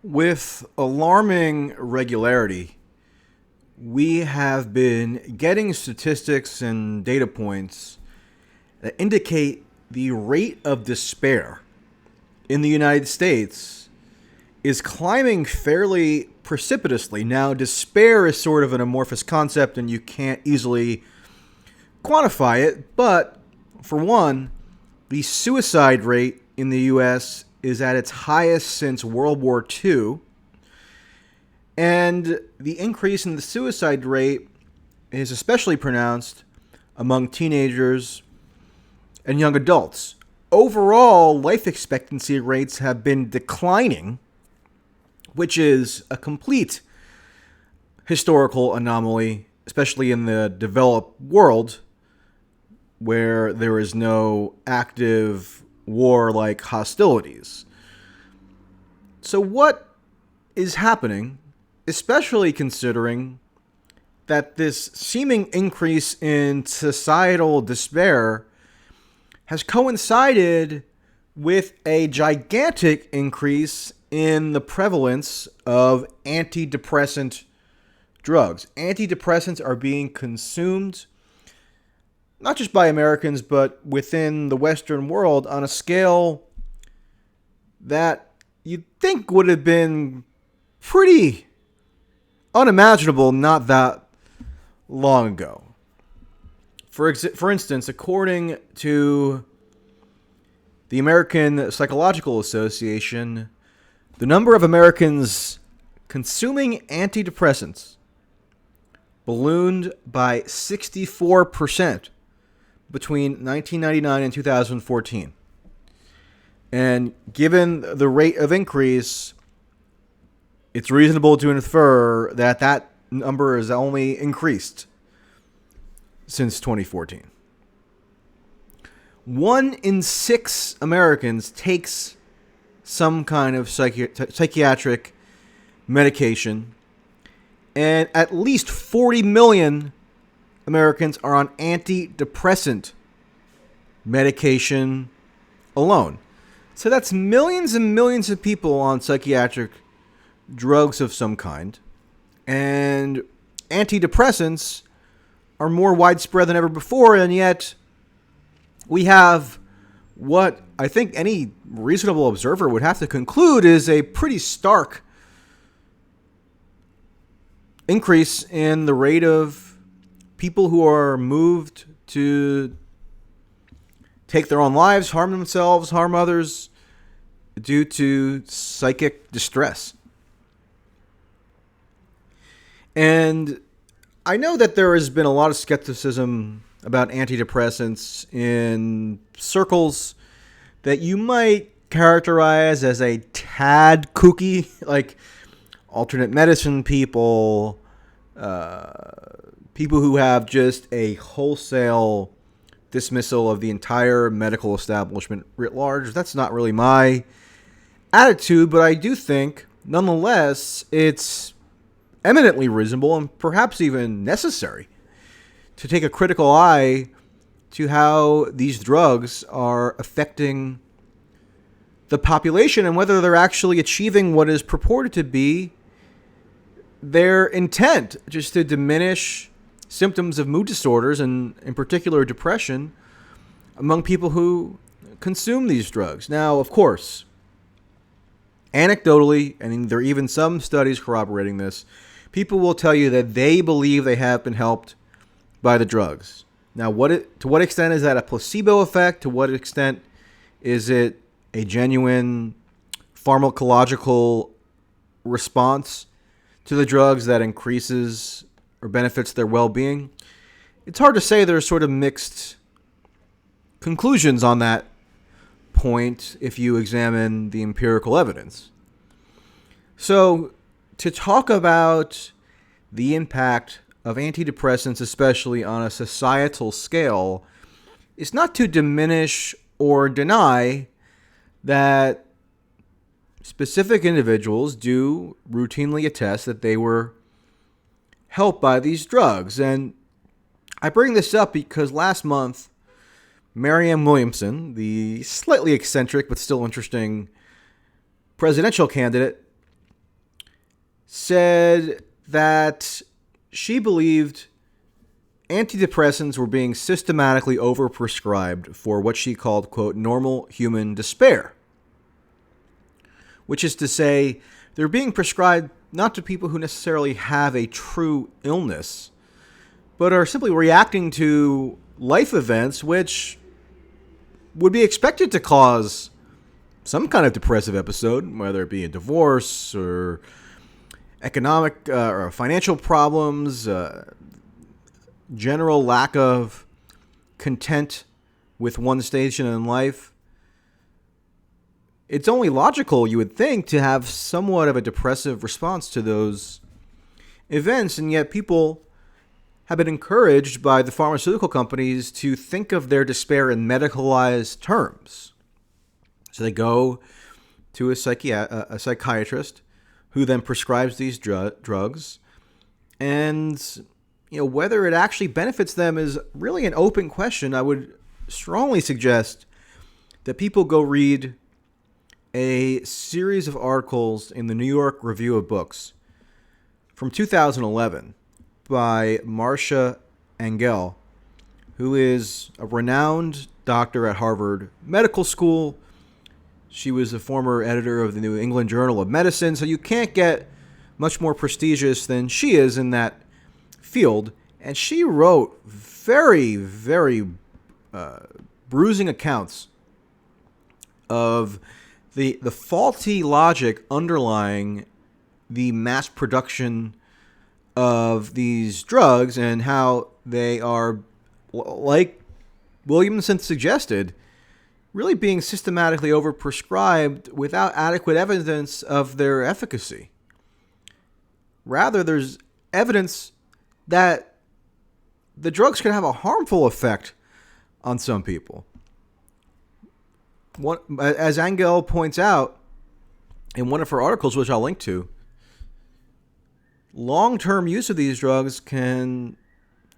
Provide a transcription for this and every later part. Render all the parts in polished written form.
With alarming regularity, we have been getting statistics and data points that indicate the rate of despair in the United States is climbing fairly precipitously. Now, despair is sort of an amorphous concept and you can't easily quantify it, but for one, the suicide rate in the U.S. is at its highest since World War II, and the increase in the suicide rate is especially pronounced among teenagers and young adults. Overall, life expectancy rates have been declining, which is a complete historical anomaly, especially in the developed world where there is no active war-like hostilities. So what is happening, especially considering that this seeming increase in societal despair has coincided with a gigantic increase in the prevalence of antidepressant drugs. Antidepressants are being consumed not just by Americans, but within the Western world on a scale that you'd think would have been pretty unimaginable not that long ago. For instance, according to the American Psychological Association, the number of Americans consuming antidepressants ballooned by 64% between 1999 and 2014. And given the rate of increase, it's reasonable to infer that that number has only increased since 2014. 1 in 6 Americans takes some kind of psychiatric medication, and at least 40 million Americans are on antidepressant medication alone. So that's millions and millions of people on psychiatric drugs of some kind. And antidepressants are more widespread than ever before, and yet we have what I think any reasonable observer would have to conclude is a pretty stark increase in the rate of people who are moved to take their own lives, harm themselves, harm others due to psychic distress. And I know that there has been a lot of skepticism about antidepressants in circles that you might characterize as a tad kooky, like alternate medicine people, people who have just a wholesale dismissal of the entire medical establishment writ large. That's not really my attitude, but I do think, nonetheless, it's eminently reasonable and perhaps even necessary to take a critical eye to how these drugs are affecting the population and whether they're actually achieving what is purported to be their intent, just to diminish symptoms of mood disorders and in particular depression among people who consume these drugs. Now, of course, anecdotally, and there are even some studies corroborating this, people will tell you that they believe they have been helped by the drugs. Now, to what extent is that a placebo effect? To what extent is it a genuine pharmacological response to the drugs that increases or benefits their well-being? It's hard to say. There's sort of mixed conclusions on that point if you examine the empirical evidence. So, to talk about the impact of antidepressants, especially on a societal scale, is not to diminish or deny that specific individuals do routinely attest that they were helped by these drugs. And I bring this up because last month, Marianne Williamson, the slightly eccentric but still interesting presidential candidate, said that she believed antidepressants were being systematically overprescribed for what she called, quote, normal human despair. Which is to say, they're being prescribed not to people who necessarily have a true illness, but are simply reacting to life events which would be expected to cause some kind of depressive episode, whether it be a divorce or economic or financial problems, general lack of content with one's station in life. It's only logical, you would think, to have somewhat of a depressive response to those events, and yet people have been encouraged by the pharmaceutical companies to think of their despair in medicalized terms. So they go to a psychiatrist who then prescribes these drugs, and whether it actually benefits them is really an open question. I would strongly suggest that people go read a series of articles in the New York Review of Books from 2011 by Marcia Angell, who is a renowned doctor at Harvard Medical School. She was a former editor of the New England Journal of Medicine, so you can't get much more prestigious than she is in that field. And she wrote very, very bruising accounts of the faulty logic underlying the mass production of these drugs and how they are, like Williamson suggested, really being systematically overprescribed without adequate evidence of their efficacy. Rather, there's evidence that the drugs can have a harmful effect on some people. As Angell points out in one of her articles, which I'll link to, long-term use of these drugs can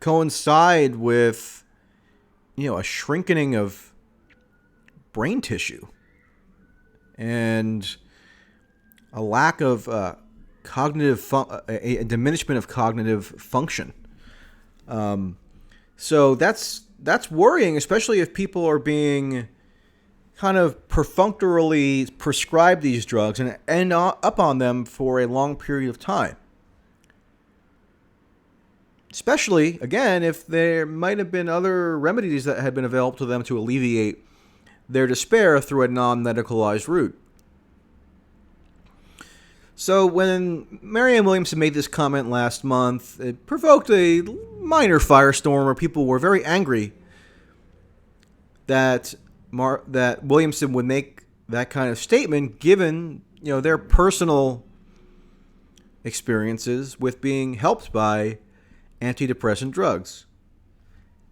coincide with, a shrinking of brain tissue and a lack of a diminishment of cognitive function. So that's worrying, especially if people are being kind of perfunctorily prescribed these drugs and end up on them for a long period of time. Especially, again, if there might have been other remedies that had been available to them to alleviate their despair through a non-medicalized route. So when Marianne Williamson made this comment last month, it provoked a minor firestorm where people were very angry that Williamson would make that kind of statement given, their personal experiences with being helped by antidepressant drugs.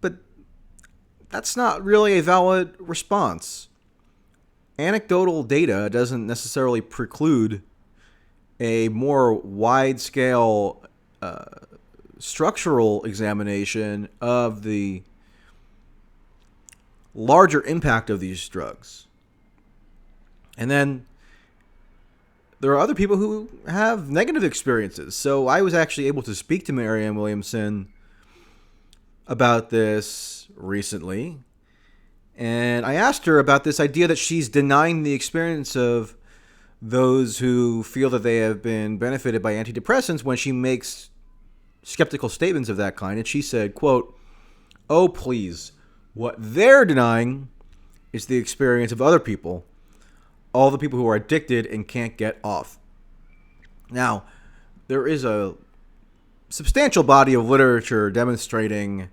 But that's not really a valid response. Anecdotal data doesn't necessarily preclude a more wide-scale structural examination of the larger impact of these drugs. And then there are other people who have negative experiences. So I was actually able to speak to Marianne Williamson about this recently. And I asked her about this idea that she's denying the experience of those who feel that they have been benefited by antidepressants when she makes skeptical statements of that kind. And she said, quote, "Oh, please. What they're denying is the experience of other people, all the people who are addicted and can't get off." Now, there is a substantial body of literature demonstrating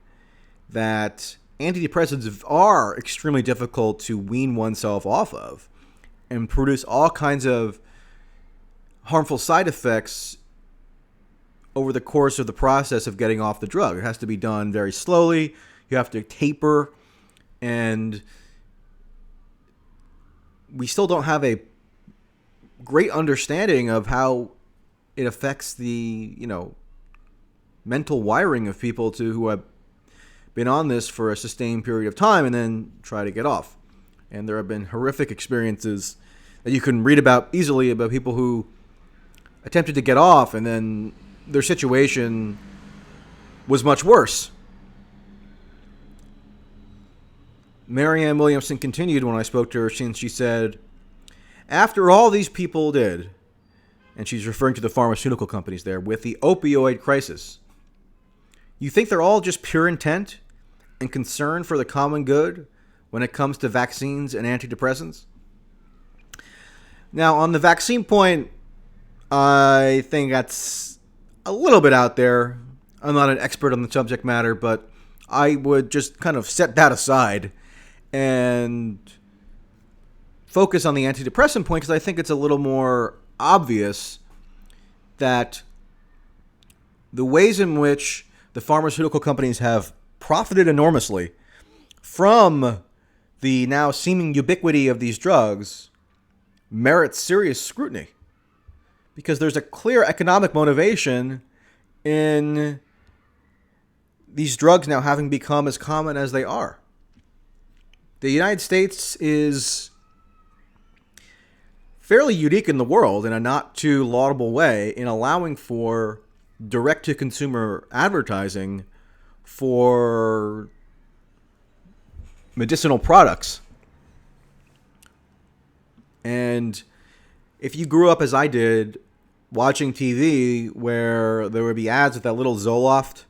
that antidepressants are extremely difficult to wean oneself off of and produce all kinds of harmful side effects over the course of the process of getting off the drug. It has to be done very slowly. You have to taper, and we still don't have a great understanding of how it affects the, mental wiring of people who have been on this for a sustained period of time and then try to get off. And there have been horrific experiences that you can read about easily about people who attempted to get off, and then their situation was much worse. Marianne Williamson continued when I spoke to her, since she said, after all these people did, and she's referring to the pharmaceutical companies there, with the opioid crisis, you think they're all just pure intent and concern for the common good when it comes to vaccines and antidepressants? Now, on the vaccine point, I think that's a little bit out there. I'm not an expert on the subject matter, but I would just kind of set that aside and focus on the antidepressant point, because I think it's a little more obvious that the ways in which the pharmaceutical companies have profited enormously from the now seeming ubiquity of these drugs merits serious scrutiny, because there's a clear economic motivation in these drugs now having become as common as they are. The United States is fairly unique in the world in a not too laudable way in allowing for direct-to-consumer advertising for medicinal products. And if you grew up as I did, watching TV where there would be ads with that little Zoloft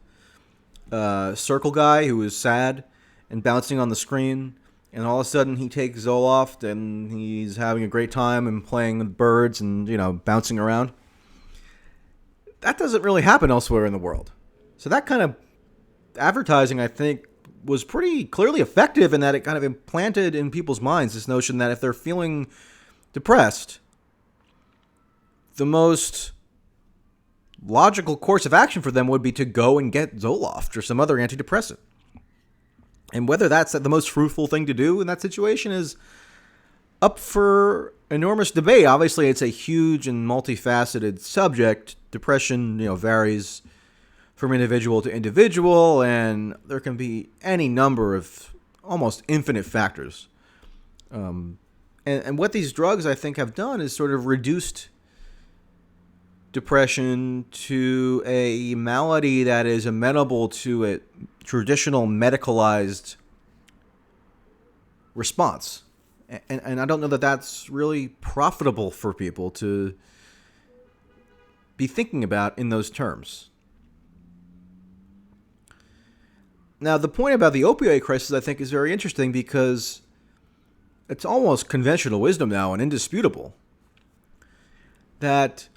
circle guy who was sad and bouncing on the screen, and all of a sudden he takes Zoloft and he's having a great time and playing with birds and, bouncing around. That doesn't really happen elsewhere in the world. So that kind of advertising, I think, was pretty clearly effective in that it kind of implanted in people's minds this notion that if they're feeling depressed, the most logical course of action for them would be to go and get Zoloft or some other antidepressant. And whether that's the most fruitful thing to do in that situation is up for enormous debate. Obviously, it's a huge and multifaceted subject. Depression, varies from individual to individual, and there can be any number of almost infinite factors. And what these drugs, I think, have done is sort of reduced depression to a malady that is amenable to a traditional medicalized response. And I don't know that that's really profitable for people to be thinking about in those terms. Now, the point about the opioid crisis, I think, is very interesting because it's almost conventional wisdom now and indisputable that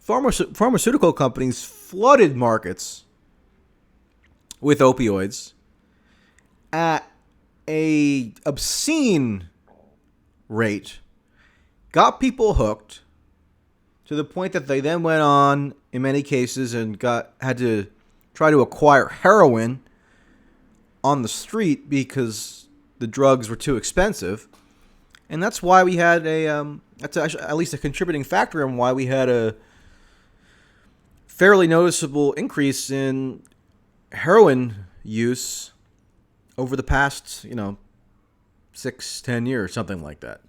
pharmaceutical companies flooded markets with opioids at a obscene rate, got people hooked to the point that they then went on, in many cases, and had to try to acquire heroin on the street because the drugs were too expensive. And that's why we had that's actually at least a contributing factor in why we had a fairly noticeable increase in heroin use over the past, 6-10 years, something like that.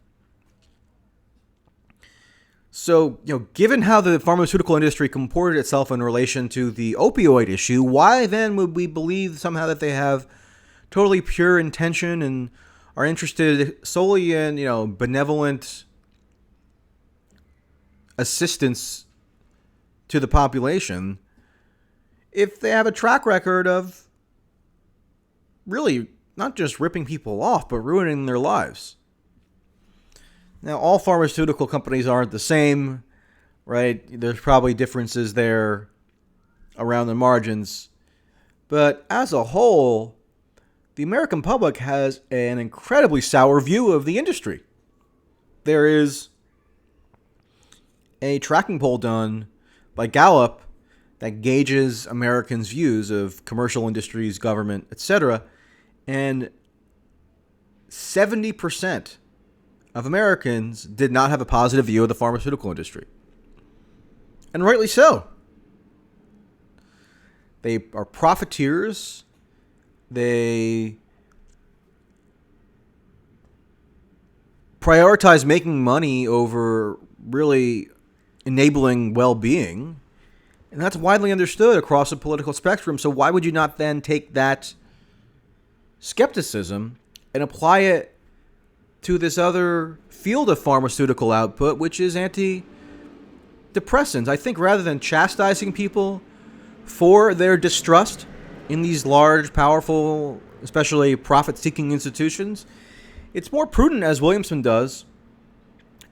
So, given how the pharmaceutical industry comported itself in relation to the opioid issue, why then would we believe somehow that they have totally pure intention and are interested solely in, benevolent assistance to the population if they have a track record of really not just ripping people off, but ruining their lives? Now, all pharmaceutical companies aren't the same, right? There's probably differences there around the margins. But as a whole, the American public has an incredibly sour view of the industry. There is a tracking poll done by Gallup that gauges Americans' views of commercial industries, government, etc. And 70% of Americans did not have a positive view of the pharmaceutical industry. And rightly so. They are profiteers. They prioritize making money over really enabling well-being. And that's widely understood across the political spectrum. So why would you not then take that skepticism and apply it to this other field of pharmaceutical output, which is anti-depressants? I think rather than chastising people for their distrust in these large, powerful, especially profit-seeking institutions, it's more prudent, as Williamson does,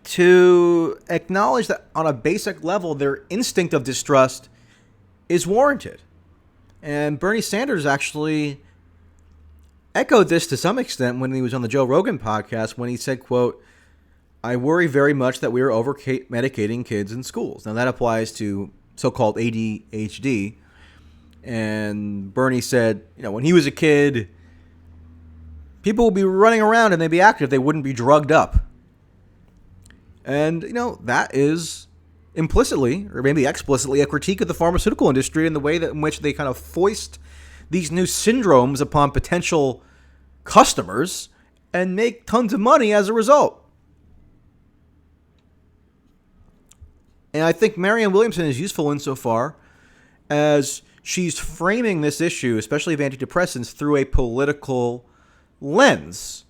to acknowledge that on a basic level, their instinct of distrust is warranted. And Bernie Sanders actually echoed this to some extent when he was on the Joe Rogan podcast, when he said, quote, "I worry very much that we are over-medicating kids in schools." Now, that applies to so-called ADHD. And Bernie said, when he was a kid, people would be running around and they'd be active. They wouldn't be drugged up. And, that is implicitly, or maybe explicitly, a critique of the pharmaceutical industry and the way that in which they kind of foist these new syndromes upon potential customers and make tons of money as a result. And I think Marianne Williamson is useful insofar as she's framing this issue, especially of antidepressants, through a political lens,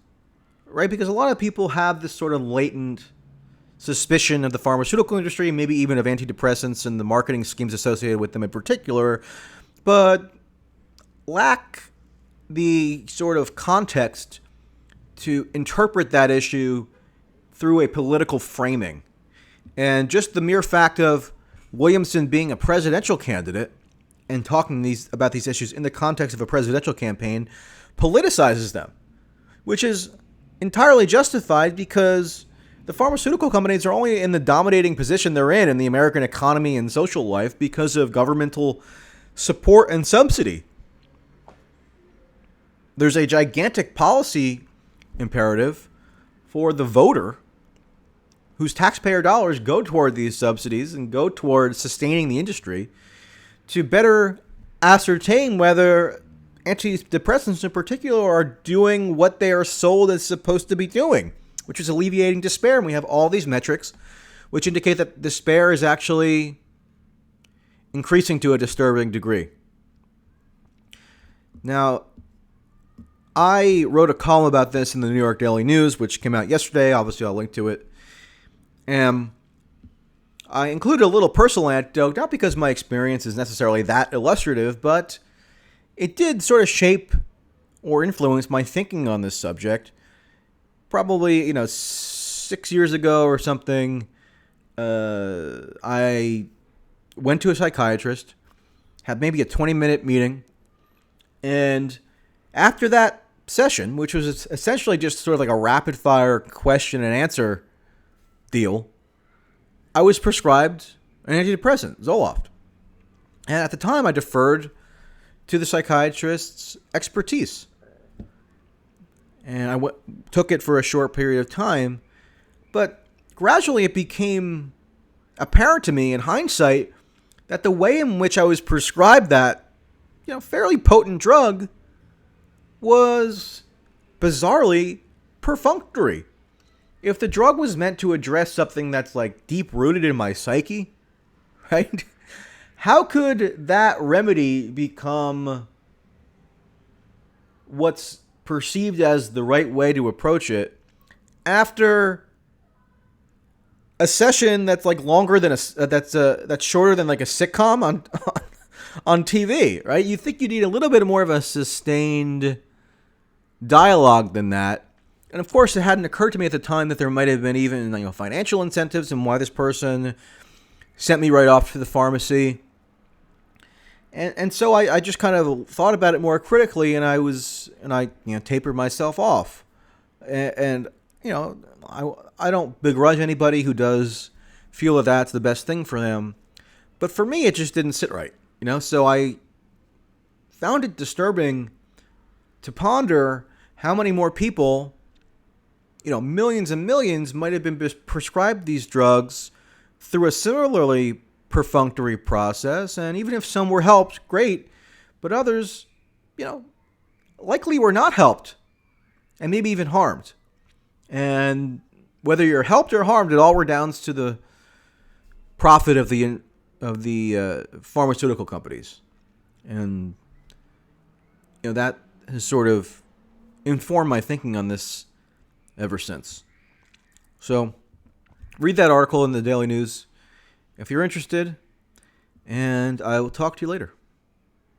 right? Because a lot of people have this sort of latent suspicion of the pharmaceutical industry, maybe even of antidepressants and the marketing schemes associated with them in particular, but lack the sort of context to interpret that issue through a political framing. And just the mere fact of Williamson being a presidential candidate and talking about these issues in the context of a presidential campaign politicizes them, which is entirely justified because the pharmaceutical companies are only in the dominating position they're in the American economy and social life because of governmental support and subsidy. There's a gigantic policy imperative for the voter whose taxpayer dollars go toward these subsidies and go toward sustaining the industry to better ascertain whether antidepressants in particular are doing what they are sold as supposed to be doing, which is alleviating despair. And we have all these metrics which indicate that despair is actually increasing to a disturbing degree. Now, I wrote a column about this in the New York Daily News, which came out yesterday. Obviously, I'll link to it. And I included a little personal anecdote, not because my experience is necessarily that illustrative, but it did sort of shape or influence my thinking on this subject. Probably, 6 years ago or something, I went to a psychiatrist, had maybe a 20-minute meeting, and after that session, which was essentially just sort of like a rapid-fire question and answer deal, I was prescribed an antidepressant, Zoloft. And at the time, I deferred to the psychiatrist's expertise. And I took it for a short period of time. But gradually it became apparent to me in hindsight that the way in which I was prescribed that, fairly potent drug was bizarrely perfunctory. If the drug was meant to address something that's like deep rooted in my psyche, right? How could that remedy become what's perceived as the right way to approach it after a session that's like longer than that's shorter than like a sitcom on TV, right? You think you need a little bit more of a sustained dialogue than that. And of course, it hadn't occurred to me at the time that there might have been even financial incentives and why this person sent me right off to the pharmacy. And so I just kind of thought about it more critically, and I tapered myself off. And I don't begrudge anybody who does feel that that's the best thing for them, but for me it just didn't sit right. So I found it disturbing to ponder how many more people, millions and millions, might have been prescribed these drugs through a similarly perfunctory process. And even if some were helped, great. But others, likely were not helped and maybe even harmed. And whether you're helped or harmed, it all redounds to the profit of the pharmaceutical companies, and that has sort of informed my thinking on this ever since. So, read that article in the Daily News if you're interested, and I will talk to you later.